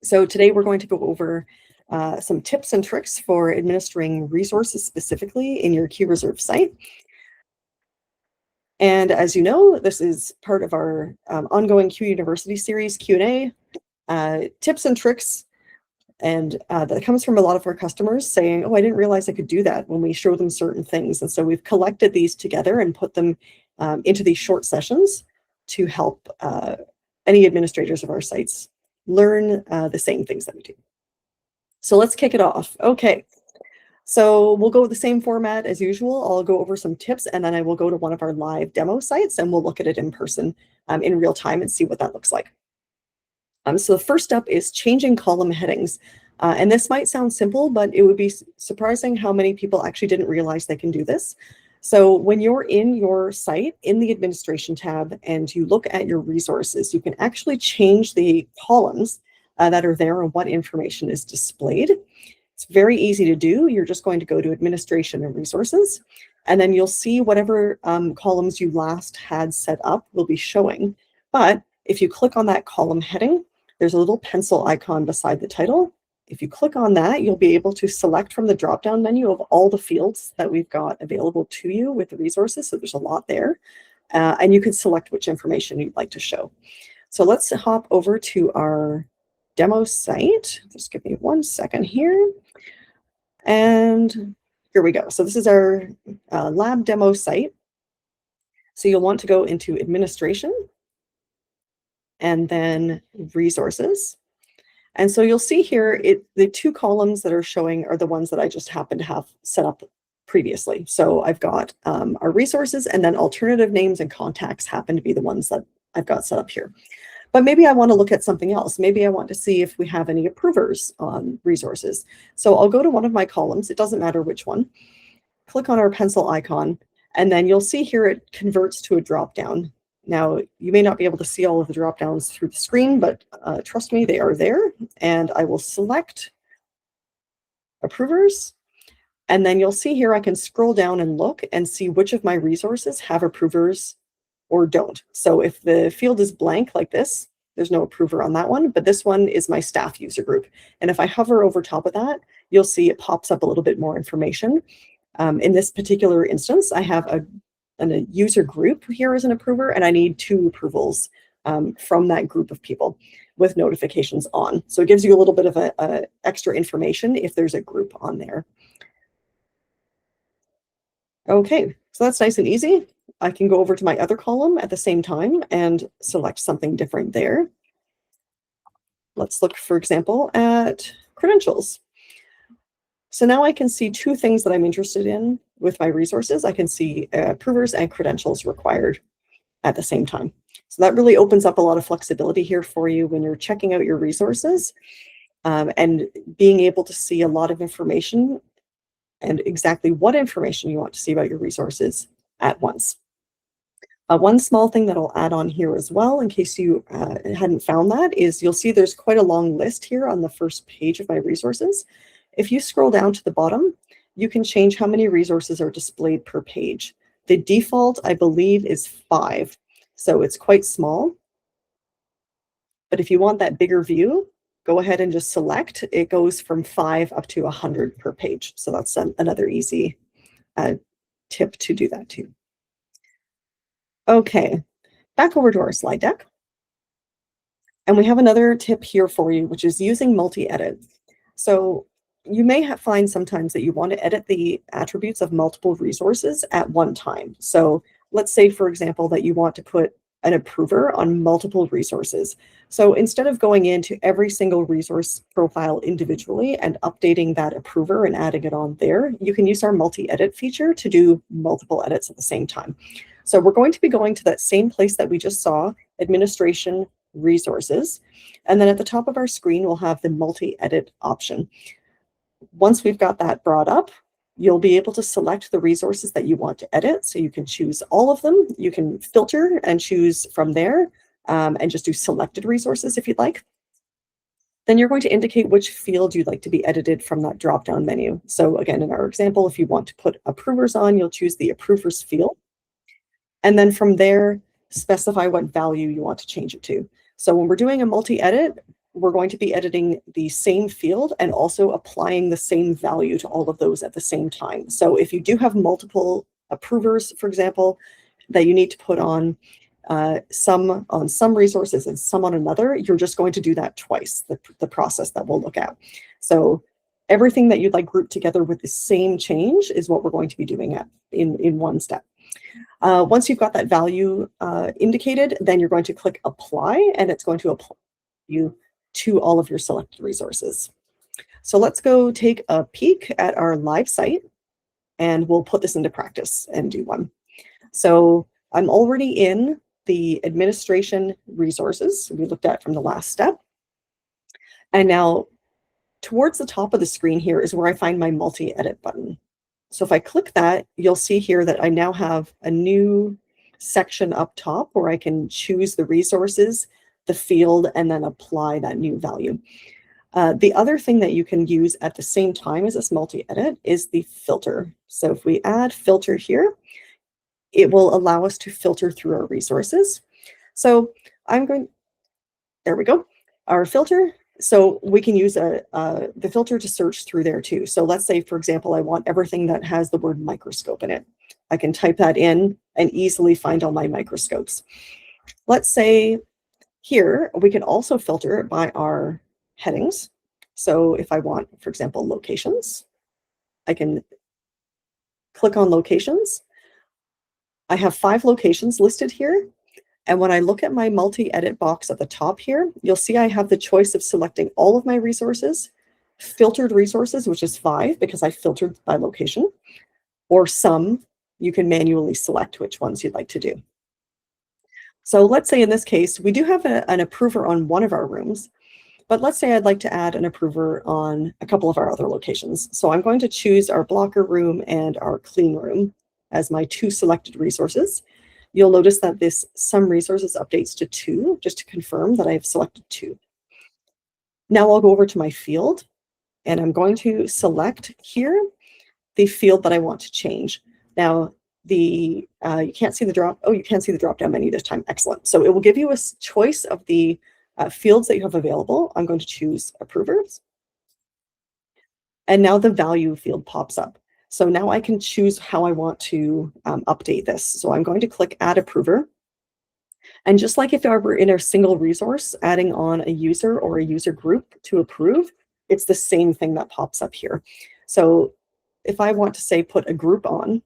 So today we're going to go over some tips and tricks for administering resources specifically in your QReserve site. And as you know, this is part of our ongoing QUniversity series, Q&A, tips and tricks. And that comes from a lot of our customers saying, oh, I didn't realize I could do that when we show them certain things. And so we've collected these together and put them into these short sessions to help any administrators of our sites learn the same things that we do. So let's kick it off. Okay, so we'll go with the same format as usual. I'll go over some tips and then I will go to one of our live demo sites and we'll look at it in person in real time and see what that looks like. So the first step is changing column headings. And this might sound simple, but it would be surprising how many people actually didn't realize they can do this. So when you're in your site, in the administration tab, and you look at your resources, you can actually change the columns that are there and what information is displayed. It's very easy to do. You're just going to go to administration and resources, and then you'll see whatever columns you last had set up will be showing. But if you click on that column heading, there's a little pencil icon beside the title. If you click on that, you'll be able to select from the drop-down menu of all the fields that we've got available to you with the resources. So there's a lot there. And you can select which information you'd like to show. So let's hop over to our demo site. Just give me 1 second here. And here we go. So this is our lab demo site. So you'll want to go into administration and then resources. And so you'll see here, the two columns that are showing are the ones that I just happen to have set up previously. So I've got our resources, and then alternative names and contacts happen to be the ones that I've got set up here. But maybe I want to look at something else. Maybe I want to see if we have any approvers on resources. So I'll go to one of my columns. It doesn't matter which one. Click on our pencil icon, and then you'll see here it converts to a drop-down. Now, you may not be able to see all of the drop-downs through the screen, but trust me, they are there. And I will select approvers. And then you'll see here I can scroll down and look and see which of my resources have approvers or don't. So if the field is blank like this, there's no approver on that one, but this one is my staff user group. And if I hover over top of that, you'll see it pops up a little bit more information. In this particular instance, I have a user group here as an approver, and I need 2 approvals from that group of people with notifications on. So it gives you a little bit of a extra information if there's a group on there. Okay, so that's nice and easy. I can go over to my other column at the same time and select something different there. Let's look, for example, at credentials. So now I can see 2 things that I'm interested in with my resources. I can see approvers and credentials required at the same time. So that really opens up a lot of flexibility here for you when you're checking out your resources and being able to see a lot of information and exactly what information you want to see about your resources at once. One small thing that I'll add on here as well, in case you hadn't found that, is you'll see there's quite a long list here on the first page of my resources. If you scroll down to the bottom, you can change how many resources are displayed per page. The default, I believe, is 5, so it's quite small. But if you want that bigger view, go ahead and just select. It goes from 5 up to 100 per page. So that's another easy tip to do that too. Okay, back over to our slide deck. And we have another tip here for you, which is using multi-edit. So you may find sometimes that you want to edit the attributes of multiple resources at one time. So let's say, for example, that you want to put an approver on multiple resources. So instead of going into every single resource profile individually and updating that approver and adding it on there, you can use our multi-edit feature to do multiple edits at the same time. So we're going to be going to that same place that we just saw, administration resources. And then at the top of our screen, we'll have the multi-edit option. Once we've got that brought up, you'll be able to select the resources that you want to edit. So you can choose all of them. You can filter and choose from there and just do selected resources if you'd like. Then you're going to indicate which field you'd like to be edited from that drop-down menu. So again, in our example, if you want to put approvers on, you'll choose the approvers field. And then from there, specify what value you want to change it to. So when we're doing a multi-edit, we're going to be editing the same field and also applying the same value to all of those at the same time. So if you do have multiple approvers, for example, that you need to put on some on some resources and some on another, you're just going to do that twice, the process that we'll look at. So everything that you'd like grouped together with the same change is what we're going to be doing in one step. Once you've got that value indicated, then you're going to click apply, and it's going to apply you to all of your selected resources. So let's go take a peek at our live site, and we'll put this into practice and do one. So I'm already in the administration resources we looked at from the last step. And now towards the top of the screen here is where I find my multi-edit button. So if I click that, you'll see here that I now have a new section up top where I can choose the resources, the field, and then apply that new value. The other thing that you can use at the same time as this multi-edit is the filter. So if we add filter here, it will allow us to filter through our resources. So there we go, our filter. So we can use the filter to search through there too. So let's say, for example, I want everything that has the word microscope in it. I can type that in and easily find all my microscopes. Let's say here, we can also filter by our headings. So if I want, for example, locations, I can click on locations. I have 5 locations listed here. And when I look at my multi-edit box at the top here, you'll see I have the choice of selecting all of my resources, filtered resources, which is 5 because I filtered by location, or some. You can manually select which ones you'd like to do. So let's say in this case, we do have an approver on one of our rooms, but let's say I'd like to add an approver on a couple of our other locations. So I'm going to choose our blocker room and our clean room as my 2 selected resources. You'll notice that this some resources updates to 2, just to confirm that I have selected 2. Now I'll go over to my field, and I'm going to select here the field that I want to change. Now, you can't see the drop. Oh, you can see the drop down menu this time. Excellent. So it will give you a choice of the fields that you have available. I'm going to choose approvers. And now the value field pops up. So now I can choose how I want to update this. So I'm going to click Add Approver. And just like if I were in a single resource, adding on a user or a user group to approve, it's the same thing that pops up here. So if I want to say put a group on,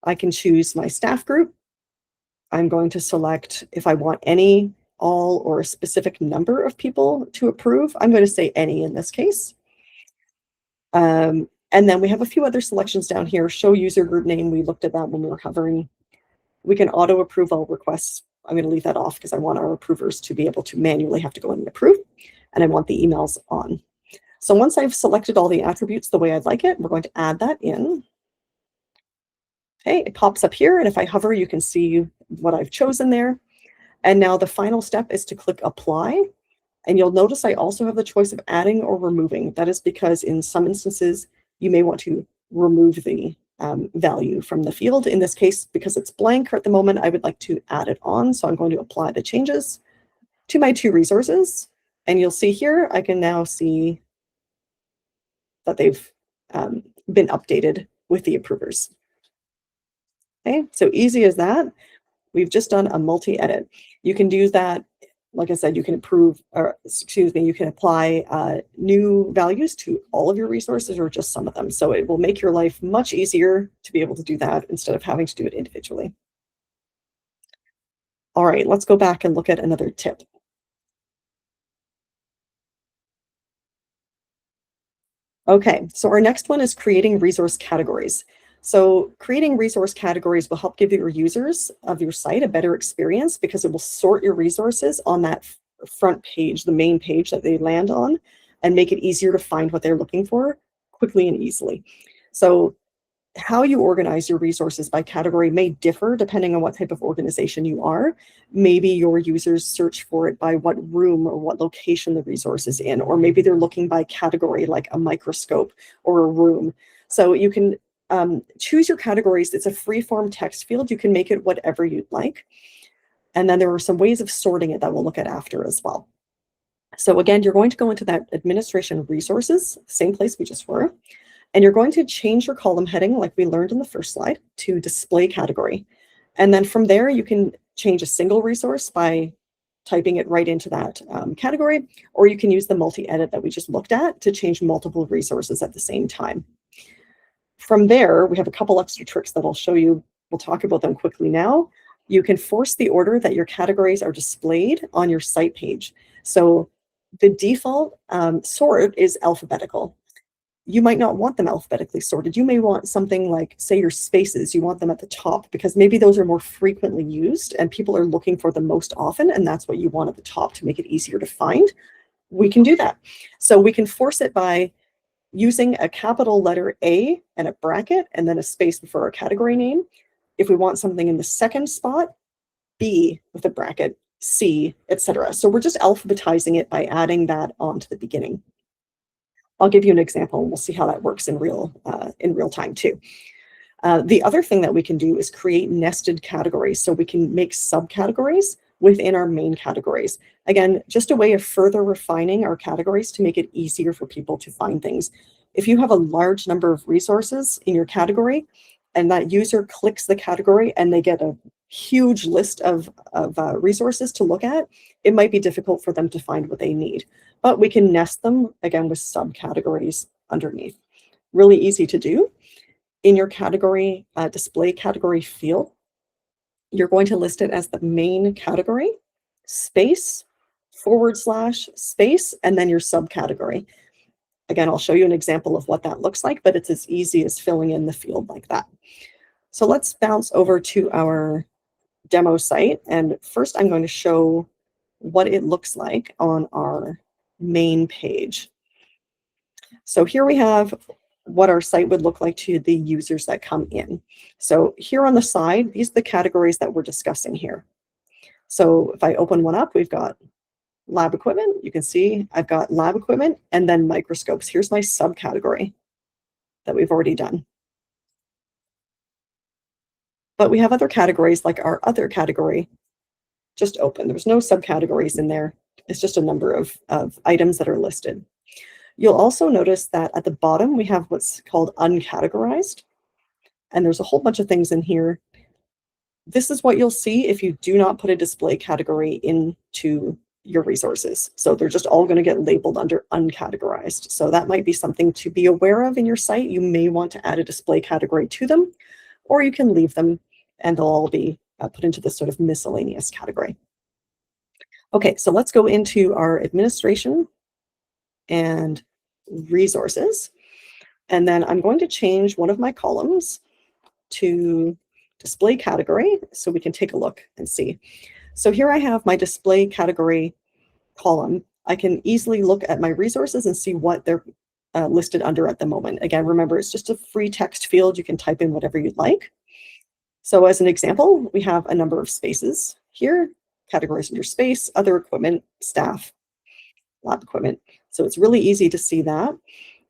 I can choose my staff group. I'm going to select if I want any, all, or a specific number of people to approve. I'm going to say any in this case. And then we have a few other selections down here. Show user group name. We looked at that when we were hovering. We can auto approve all requests. I'm going to leave that off because I want our approvers to be able to manually have to go in and approve. And I want the emails on. So once I've selected all the attributes the way I'd like it, we're going to add that in. Okay, it pops up here. And if I hover, you can see what I've chosen there. And now the final step is to click apply. And you'll notice I also have the choice of adding or removing. That is because in some instances, you may want to remove the value from the field. In this case, because it's blank at the moment, I would like to add it on. So I'm going to apply the changes to my 2 resources. And you'll see here, I can now see that they've been updated with the approvers. Okay, so easy as that. We've just done a multi-edit. You can do that. Like I said, you can you can apply new values to all of your resources or just some of them. So it will make your life much easier to be able to do that instead of having to do it individually. All right, let's go back and look at another tip. Okay, so our next one is creating resource categories. So creating resource categories will help give your users of your site a better experience because it will sort your resources on that front page, the main page that they land on, and make it easier to find what they're looking for quickly and easily. So how you organize your resources by category may differ depending on what type of organization you are. Maybe your users search for it by what room or what location the resource is in, or maybe they're looking by category like a microscope or a room. So you can choose your categories. It's a free-form text field. You can make it whatever you'd like. And then there are some ways of sorting it that we'll look at after as well. So again, you're going to go into that administration resources, same place we just were, and you're going to change your column heading like we learned in the first slide to display category. And then from there, you can change a single resource by typing it right into that category, or you can use the multi-edit that we just looked at to change multiple resources at the same time. From there, we have a couple extra tricks that I'll show you. We'll talk about them quickly now. You can force the order that your categories are displayed on your site page. So the default sort is alphabetical. You might not want them alphabetically sorted. You may want something like, say, your spaces, you want them at the top because maybe those are more frequently used and people are looking for them most often, and that's what you want at the top to make it easier to find. We can do that. So we can force it by using a capital letter A and a bracket and then a space before our category name. If we want something in the second spot, B with a bracket, C, etc. So we're just alphabetizing it by adding that onto the beginning. I'll give you an example and we'll see how that works in real time too. The other thing that we can do is create nested categories. So we can make subcategories within our main categories. Again, just a way of further refining our categories to make it easier for people to find things. If you have a large number of resources in your category and that user clicks the category and they get a huge list of resources to look at, it might be difficult for them to find what they need. But we can nest them, again, with subcategories underneath. Really easy to do. In your category, display category field, you're going to list it as the main category, space, / space, and then your subcategory. Again, I'll show you an example of what that looks like, but it's as easy as filling in the field like that. So let's bounce over to our demo site. And first I'm going to show what it looks like on our main page. So here we have what our site would look like to the users that come in. So here on the side, these are the categories that we're discussing here. So if I open one up, we've got lab equipment. You can see I've got lab equipment and then microscopes. Here's my subcategory that we've already done. But we have other categories like our other category just open. There's no subcategories in there. It's just a number of items that are listed. You'll also notice that at the bottom, we have what's called uncategorized. And there's a whole bunch of things in here. This is what you'll see if you do not put a display category into your resources. So they're just all going to get labeled under uncategorized. So that might be something to be aware of in your site. You may want to add a display category to them, or you can leave them and they'll all be put into this sort of miscellaneous category. Okay, so let's go into our administration and resources. And then I'm going to change one of my columns to display category so we can take a look and see. So here I have my display category column. I can easily look at my resources and see what they're listed under at the moment. Again, remember, it's just a free text field. You can type in whatever you'd like. So as an example, we have a number of spaces here, categories under space, other equipment, staff, lab equipment. So it's really easy to see that.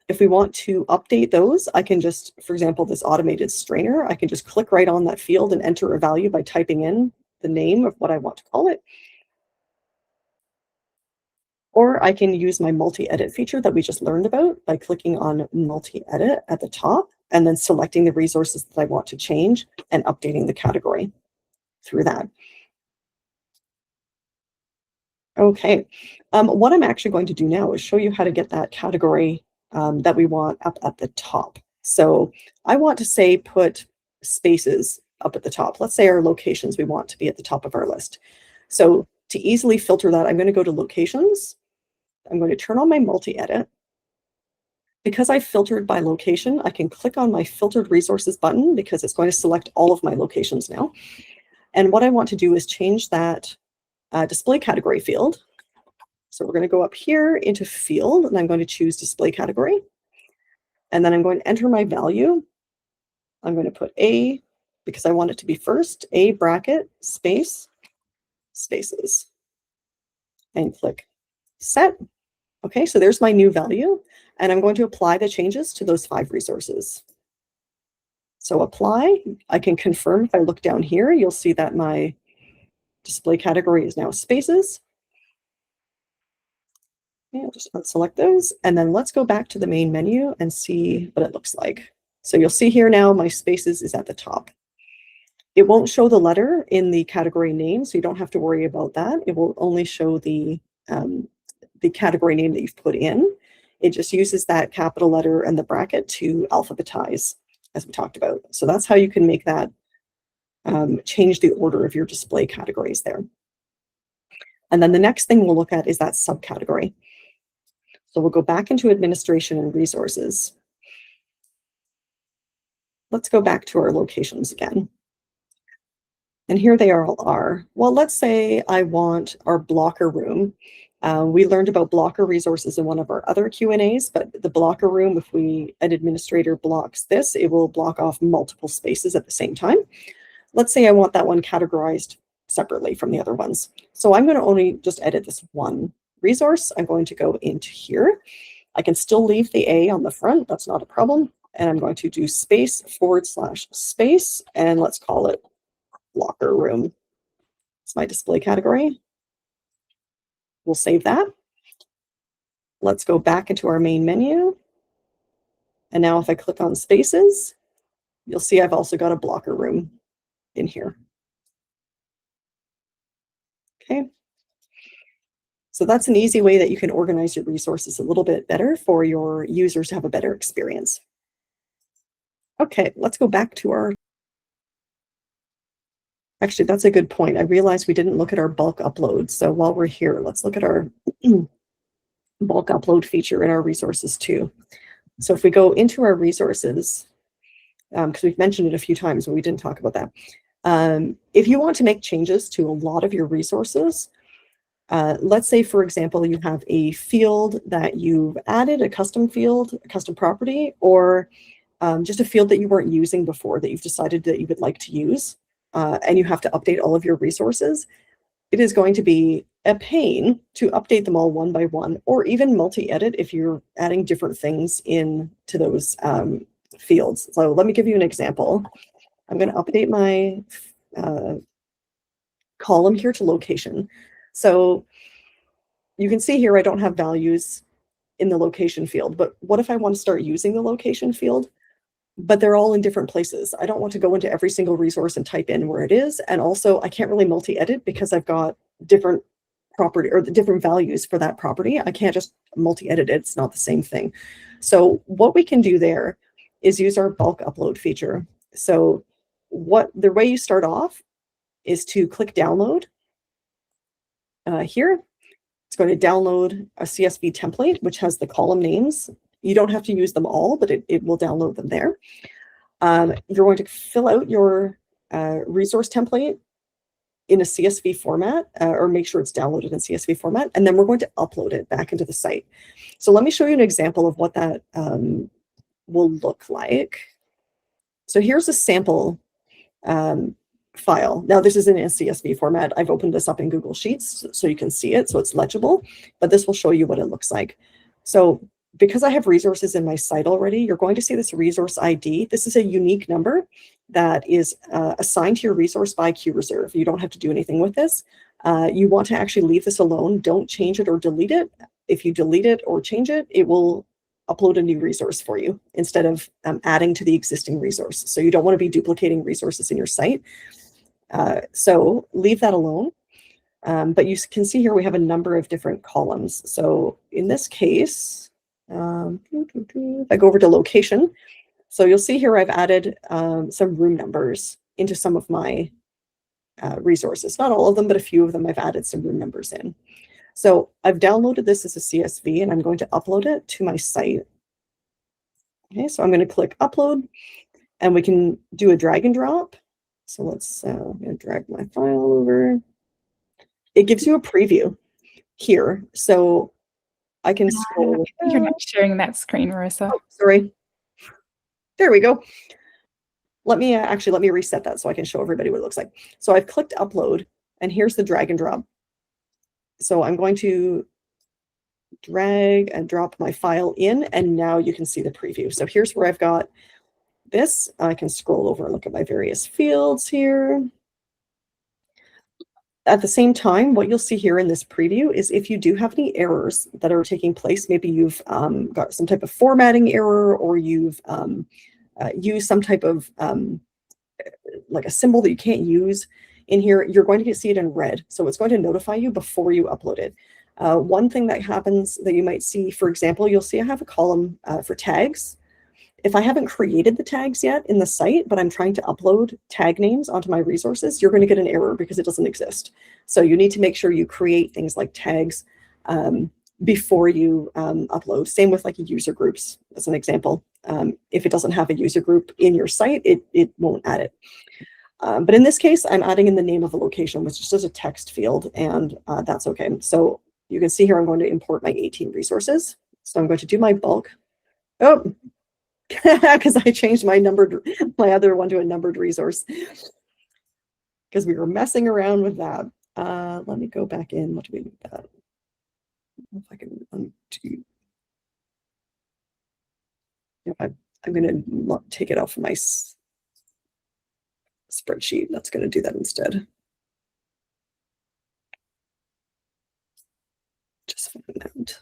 If we want to update those, I can just, for example, this automated strainer, I can just click right on that field and enter a value by typing in the name of what I want to call it. Or I can use my multi-edit feature that we just learned about by clicking on multi-edit at the top and then selecting the resources that I want to change and updating the category through that. Okay, what I'm actually going to do now is show you how to get that category that we want up at the top. So I want to say put spaces up at the top. Let's say our locations we want to be at the top of our list. So to easily filter that, I'm going to go to locations. I'm going to turn on my multi-edit. Because I filtered by location, I can click on my filtered resources button because it's going to select all of my locations now. And what I want to do is change that display category field. So we're going to go up here into field and I'm going to choose display category. And then I'm going to enter my value. I'm going to put A, because I want it to be first, A bracket, space, spaces, and click set. Okay, so there's my new value. And I'm going to apply the changes to those 5 resources. So apply, I can confirm if I look down here, you'll see that my display category is now spaces. Okay, I'll just unselect those. And then let's go back to the main menu and see what it looks like. So you'll see here now my spaces is at the top. It won't show the letter in the category name, so you don't have to worry about that. It will only show the category name that you've put in. It just uses that capital letter and the bracket to alphabetize, as we talked about. So that's how you can make that change the order of your display categories there. And then the next thing we'll look at is that subcategory. So we'll go back into administration and resources. Let's go back to our locations again. And here they all are. Well, let's say I want our blocker room. We learned about blocker resources in one of our other Q&As, but the blocker room, if an administrator blocks this, it will block off multiple spaces at the same time. Let's say I want that one categorized separately from the other ones. So I'm going to only just edit this one resource. I'm going to go into here. I can still leave the A on the front. That's not a problem. And I'm going to do space / space, and let's call it blocker room. It's my display category. We'll save that. Let's go back into our main menu. And now if I click on spaces, you'll see I've also got a blocker room in here. Okay. So that's an easy way that you can organize your resources a little bit better for your users to have a better experience. Okay, let's go back to our... Actually, that's a good point. I realized we didn't look at our bulk upload. So while we're here, let's look at our bulk upload feature in our resources too. So if we go into our resources, because we've mentioned it a few times, but we didn't talk about that. If you want to make changes to a lot of your resources, let's say, for example, you have a field that you've added, a custom field, a custom property, or just a field that you weren't using before that you've decided that you would like to use, and you have to update all of your resources. It is going to be a pain to update them all one by one, or even multi-edit if you're adding different things into those fields. So let me give you an example. I'm going to update my column here to location. So you can see here I don't have values in the location field, but what if I want to start using the location field, but they're all in different places? I don't want to go into every single resource and type in where it is. And also I can't really multi-edit because I've got different property or the different values for that property. I can't just multi-edit it. It's not the same thing. So what we can do there is use our bulk upload feature. So the way you start off is to click download here. It's going to download a CSV template, which has the column names. You don't have to use them all, but it will download them there. You're going to fill out your resource template in a CSV format, or make sure it's downloaded in CSV format, and then we're going to upload it back into the site. So let me show you an example of what that will look like. So here's a sample file. Now this is in a CSV format. I've opened this up in Google Sheets so you can see it, so it's legible, but this will show you what it looks like. So because I have resources in my site already, you're going to see this resource ID. This is a unique number that is assigned to your resource by QReserve. You don't have to do anything with this. You want to actually leave this alone. Don't change it or delete it. If you delete it or change it, it will upload a new resource for you instead of adding to the existing resource. So you don't want to be duplicating resources in your site. So leave that alone. But you can see here we have a number of different columns. So in this case, if I go over to location, so you'll see here I've added some room numbers into some of my resources. Not all of them, but a few of them I've added some room numbers in. So I've downloaded this as a CSV and I'm going to upload it to my site. Okay, so I'm going to click upload and we can do a drag and drop. So let's I'm going to drag my file over. It gives you a preview here. So I can scroll. You're not sharing that screen, Marissa. Oh, sorry. There we go. Let me reset that so I can show everybody what it looks like. So I've clicked upload and here's the drag and drop. So I'm going to drag and drop my file in and now you can see the preview. So here's where I've got this. I can scroll over and look at my various fields here. At the same time, what you'll see here in this preview is if you do have any errors that are taking place, maybe you've got some type of formatting error, or you've used some type of like a symbol that you can't use in here, you're going to see it in red. So it's going to notify you before you upload it. One thing that happens that you might see, for example, you'll see I have a column for tags. If I haven't created the tags yet in the site, but I'm trying to upload tag names onto my resources, you're going to get an error because it doesn't exist. So you need to make sure you create things like tags before you upload. Same with like user groups, as an example. If it doesn't have a user group in your site, it won't add it. But in this case, I'm adding in the name of a location, which is just a text field, and that's okay. So you can see here, I'm going to import my 18 resources. So I'm going to do my bulk. Oh, because I changed my other one to a numbered resource because we were messing around with that. Let me go back in. What do we do with that? If I can undo. I'm going to take it off of my spreadsheet. That's going to do that instead. Just find out.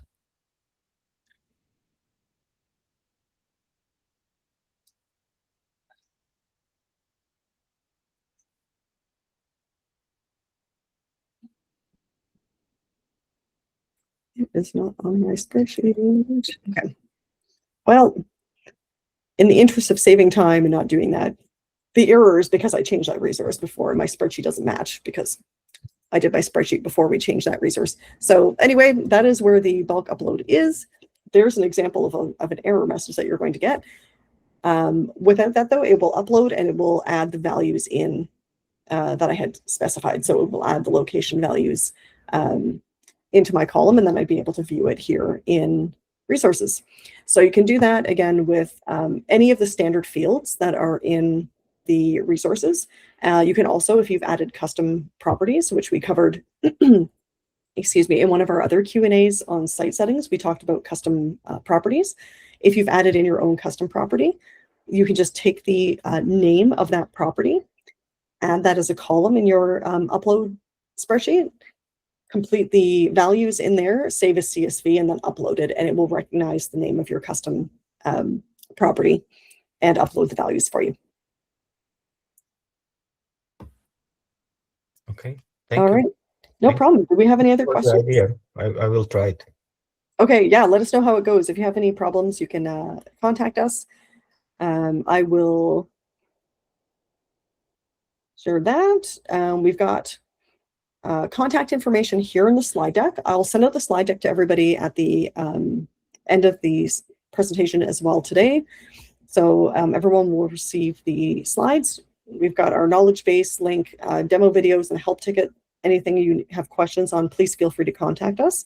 It is not on my spreadsheet. Okay. Well, in the interest of saving time and not doing that, the error is because I changed that resource before. My spreadsheet doesn't match because I did my spreadsheet before we changed that resource. So anyway, that is where the bulk upload is. There's an example of an error message that you're going to get. Without that, though, it will upload and it will add the values in that I had specified. So it will add the location values into my column, and then I'd be able to view it here in resources. So you can do that again with any of the standard fields that are in the resources. You can also, if you've added custom properties, which we covered, excuse me, in one of our other Q&As on site settings, we talked about custom properties. If you've added in your own custom property, you can just take the name of that property, add that as a column in your upload spreadsheet, complete the values in there, save as CSV, and then upload it, and it will recognize the name of your custom property and upload the values for you. Okay, thank All you. right, no problem. Do we have any other For the questions? idea. I will try it. Okay, yeah, let us know how it goes. If you have any problems, you can contact us. I will share that. We've got contact information here in the slide deck. I'll send out the slide deck to everybody at the end of the presentation as well today. So everyone will receive the slides. We've got our knowledge base link, demo videos, and help ticket. Anything you have questions on, please feel free to contact us.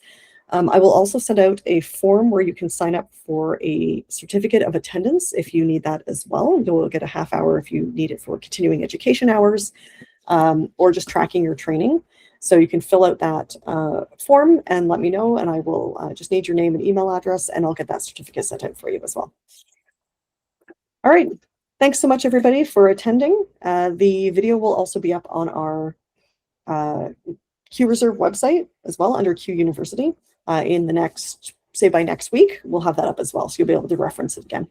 I will also send out a form where you can sign up for a certificate of attendance if you need that as well. You'll get a half hour if you need it for continuing education hours or just tracking your training. So you can fill out that form and let me know, and I will just need your name and email address, and I'll get that certificate sent out for you as well. All right. Thanks so much, everybody, for attending. The video will also be up on our QReserve website as well under QUniversity in the next, say by next week, we'll have that up as well. So you'll be able to reference it again.